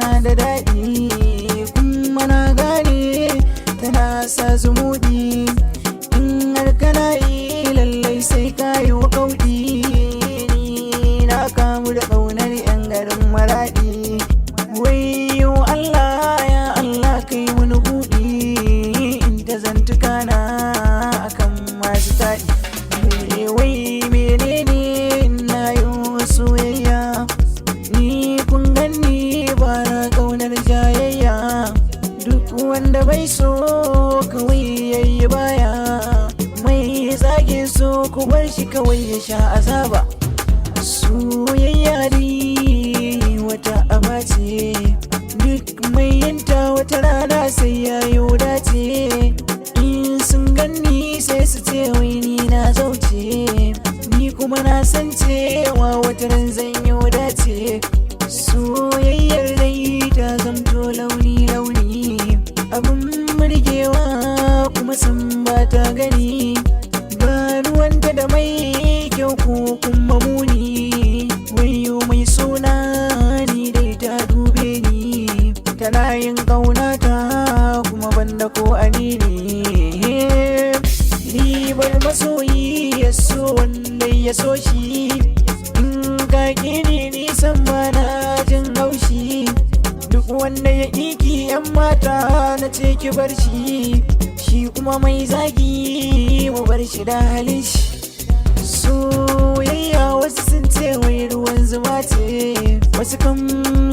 tana da daɗi kuma na gane tana sa zumuɗi. In har kana yi lallai sai ka yi wa kauɗi. Ni na kamu da ƙaunar 'yan garin Maraɗi. Wayyo Allah ya Allah kai wani buɗi in ta zantuka na akan masu taɗi. Wai menene na yi soyayya, ni kun ganni ba na ƙaunar jayayya. Duk wanda bai so kawai yayi baya, mai zage so ku bar shi kawai ya sha azaba. Soyayya dai wata aba ce, duk mai yanta wata rana sai ya yi dace. In sun ganni sai su ce wai ni na zauce, ni kuma na san cewa wata ran zan yi dace. Soyayyar dai ta zamto launi-launi, abin murgewa kuma san ba ta gani. Ba ruwanta da mai kyau ko kuma muni, wayo mai suna ni dai ta dube ni. Tana yin ƙaunata kuma banda ko anini. Ribar masoyi ya so wanda ya so shi, in ka ƙini nisan ba na jin haushi. Duk wanda ya ƙiki 'yan mata na ce ki bar shi, shi kuma mai zagi mu bar shi da halin shi. Soyayya wasu sun ce wai ruwan zuma ce, wasu kam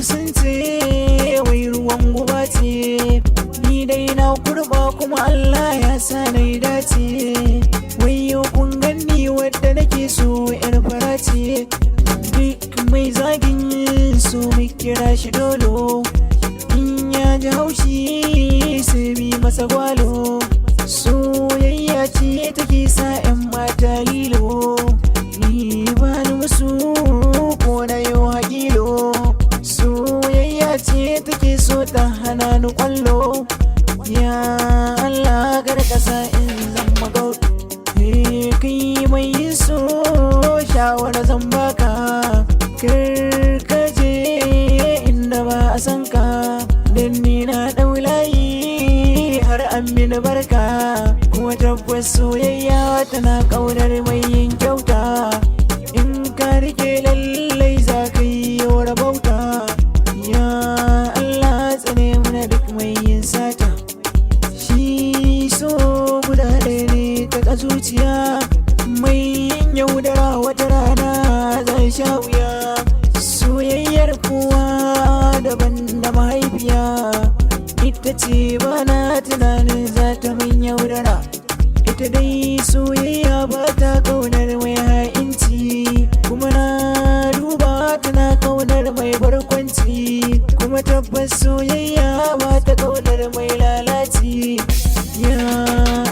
sun ce wai ruwan guba ce. Ni dai na kurba kuma Allah ya sa na yi dace. Wayo kun ganni wadda nake so 'yar fara ce. Duk mai zagin so mai kira shi dolo, in ya ji haushi sai bi masa gwalo. Soyayya ce take sa 'yan mata lilo, ni ba ni musu ko na yau haƙilo. Soyayya ce take so ta hana ni ƙwallo. Ya Allah gargasa in zan magau, kai mai yin so shawara zan baka. Karkaje inda ba a san ka, dan ni na ɗau layi har an mini barka. Kuma tabbas soyayya tana ƙaunar mai yin kyauta, in ka rike lallai za ka yi yau rabauta. Ya Allah tsane mana duk mai yin sata, shi so guda ɗaya ne ta zuciya. Mai yin yaudara wata rana zai sha wuya. Soyayyar kowa daban da mahaifiya, ita ce ba na tunanin za ta min yaudara. Ita dai soyayya ba ta ƙaunar mai ha'inci, kuma na duba tana ƙaunar mai barkwanci. Kuma tabbas soyayya ba ta ƙaunar mai lalaci. Ya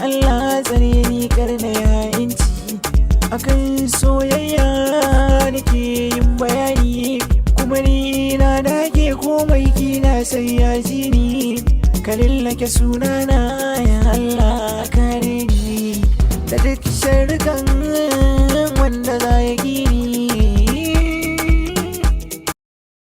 Allah tsare ni kar na ha'inci, akan soyayya nake yin bayani. Kuma ni na dage komai kina sai ya ji ni, ka lallake sunana ya Allah kare ni da duk sharrukan wanda za ya